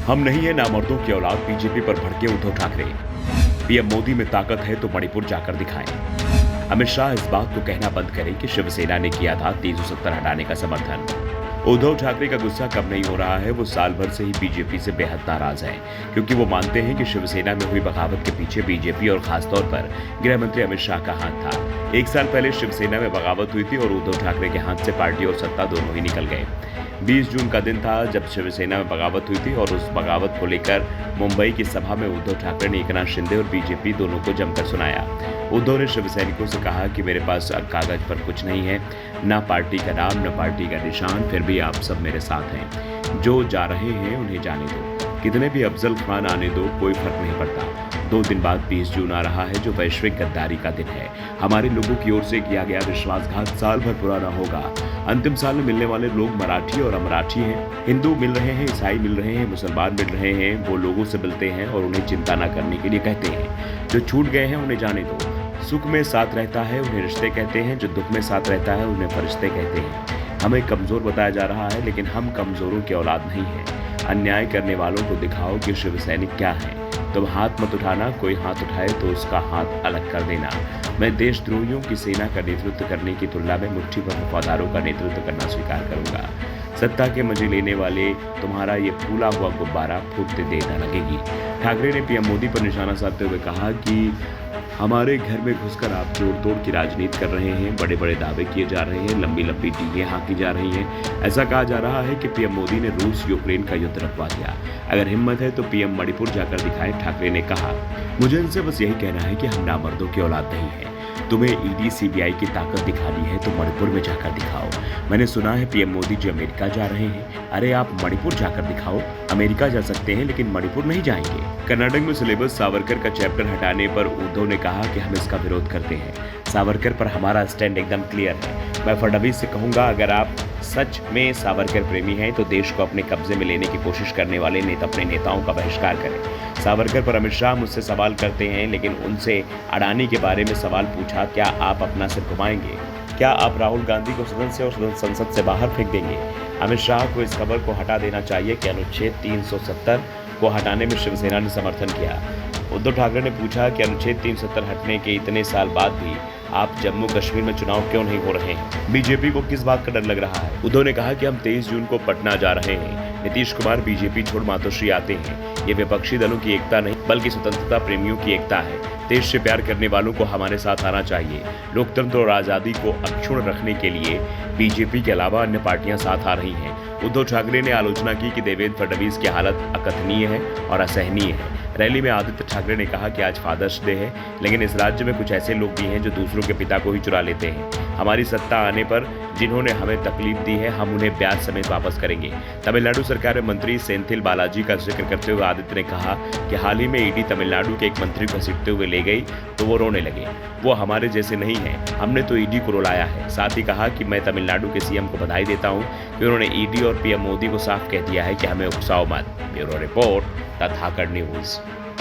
हम नहीं है नामर्दों की औलाद, बीजेपी पर भड़के उद्धव ठाकरे। पीएम मोदी में ताकत है तो मणिपुर जाकर दिखाएं। अमित शाह इस बात को कहना बंद करें कि शिवसेना ने किया था 370 हटाने का समर्थन। उद्धव ठाकरे का गुस्सा कम नहीं हो रहा है। वो साल भर से ही बीजेपी से बेहद नाराज हैं, क्योंकि वो मानते हैं कि शिवसेना में हुई बगावत के पीछे बीजेपी और खासतौर पर गृह मंत्री अमित शाह का हाथ था। 1 साल पहले शिवसेना में बगावत हुई थी और उद्धव ठाकरे के हाथ से पार्टी और सत्ता दोनों ही निकल गए। 20 जून का दिन था जब शिवसेना में बगावत हुई थी और उस बगावत को लेकर मुंबई की सभा में उद्धव ठाकरे ने एकनाथ शिंदे और बीजेपी दोनों को जमकर सुनाया। उद्धव ने शिवसैनिकों से कहा कि मेरे पास कागज पर कुछ नहीं है, ना पार्टी का नाम, न पार्टी का निशान, फिर भी आप सब मेरे साथ हैं। जो जा रहे हैं उन्हें जाने दो, कितने भी अफजल खान आने दो, कोई फर्क नहीं पड़ता। 2 दिन बाद 20 जून आ रहा है, जो वैश्विक गद्दारी का दिन है। हमारे लोगों की ओर से किया गया विश्वासघात साल भर पुराना होगा। अंतिम साल में मिलने वाले लोग मराठी और अमराठी हैं। हिंदू मिल रहे हैं, ईसाई मिल रहे हैं, मुसलमान मिल रहे हैं। वो लोगों से मिलते हैं और उन्हें चिंता न करने के लिए कहते हैं। जो छूट गए हैं उन्हें जाने दो। सुख में साथ रहता है उन्हें रिश्ते कहते हैं, जो दुख में साथ रहता है उन्हें फरिश्ते कहते हैं। हमें कमजोर बताया जा रहा है, लेकिन हम कमजोरों की औलाद नहीं है। अन्याय करने वालों को दिखाओ कि शिव सैनिक क्या है। तुम हाथ मत उठाना, कोई हाथ उठाए तो उसका हाथ अलग कर देना। मैं देशद्रोहियों की सेना का नेतृत्व करने की तुलना में मुट्ठी भर वफादारों का नेतृत्व करना स्वीकार करूंगा। सत्ता के मजे लेने वाले तुम्हारा ये फूला हुआ गुब्बारा फूटते देर न लगेगी। ठाकरे ने पीएम मोदी पर निशाना साधते हुए कहा कि हमारे घर में घुसकर आप जोड़ तोड़ की राजनीति कर रहे हैं, बड़े बड़े दावे किए जा रहे हैं, लंबी लंबी टीकें हाँकी जा रही हैं। ऐसा कहा जा रहा है कि पीएम मोदी ने रूस यूक्रेन का युद्ध रखवा दिया। अगर हिम्मत है तो पीएम मणिपुर जाकर दिखाएं। ठाकरे ने कहा, मुझे इनसे बस यही कहना है कि हम नामर्दों की औलाद नहीं है। तुम्हें ईडी सीबीआई की ताकत दिखानी है तो मणिपुर में जाकर दिखाओ। मैंने सुना है पीएम मोदी जी अमेरिका जा रहे हैं। अरे आप मणिपुर जाकर दिखाओ। अमेरिका जा सकते हैं लेकिन मणिपुर नहीं जाएंगे। कर्नाटक में सिलेबस सावरकर का चैप्टर हटाने पर उद्धव ने कहा कि हम इसका विरोध करते हैं। सावरकर पर हमारा स्टैंड एकदम क्लियर है। मैं फडणवीस से कहूंगा, अगर आप सच में सावरकर प्रेमी हैं तो देश को अपने कब्जे में लेने की कोशिश करने वाले अपने नेताओं का बहिष्कार करें। सावरकर पर अमित शाह मुझसे सवाल करते हैं, लेकिन उनसे अडानी के बारे में सवाल पूछा, क्या आप अपना सिर घुमाएंगे? क्या आप राहुल गांधी को सदन से और संसद से बाहर फेंक देंगे? अमित शाह को इस खबर को हटा देना चाहिए कि अनुच्छेद 370 को हटाने में शिवसेना ने समर्थन किया। उद्धव ठाकरे ने पूछा कि अनुच्छेद 370 हटने के इतने साल बाद भी आप जम्मू कश्मीर में चुनाव क्यों नहीं हो रहे हैं? बीजेपी को किस बात का डर लग रहा है? उद्धव ने कहा कि हम 23 जून को पटना जा रहे हैं। नीतीश कुमार बीजेपी छोड़ मातोश्री आते हैं। ये विपक्षी दलों की एकता नहीं बल्कि स्वतंत्रता प्रेमियों की एकता है। देश से प्यार करने वालों को हमारे साथ आना चाहिए। लोकतंत्र और आजादी को अक्षुण्ण रखने के लिए बीजेपी के अलावा अन्य पार्टियां साथ आ रही हैं। उद्धव ठाकरे ने आलोचना की कि देवेंद्र फडणवीस की हालत अकथनीय है और असहनीय है। रैली में आदित्य ठाकरे ने कहा कि आज फादर्स डे है, लेकिन इस राज्य में कुछ ऐसे लोग भी हैं जो दूसरों के पिता को ही चुरा लेते हैं। हमारी सत्ता आने पर जिन्होंने हमें तकलीफ दी है, हम उन्हें ब्याज समेत वापस करेंगे। तमिलनाडु सरकार में मंत्री सेंथिल बालाजी का जिक्र करते हुए आदित्य ने कहा कि हाल ही में ईडी तमिलनाडु के एक मंत्री को घसीटते हुए ले गई तो वो रोने लगे। वो हमारे जैसे नहीं है, हमने तो ईडी को रुलाया है। साथ ही कहा कि मैं तमिलनाडु के सीएम को बधाई देता हूँ कि उन्होंने ईडी और पीएम मोदी को साफ कह दिया है कि हमें उकसाओ मत। Bureau report, the Dhakad news.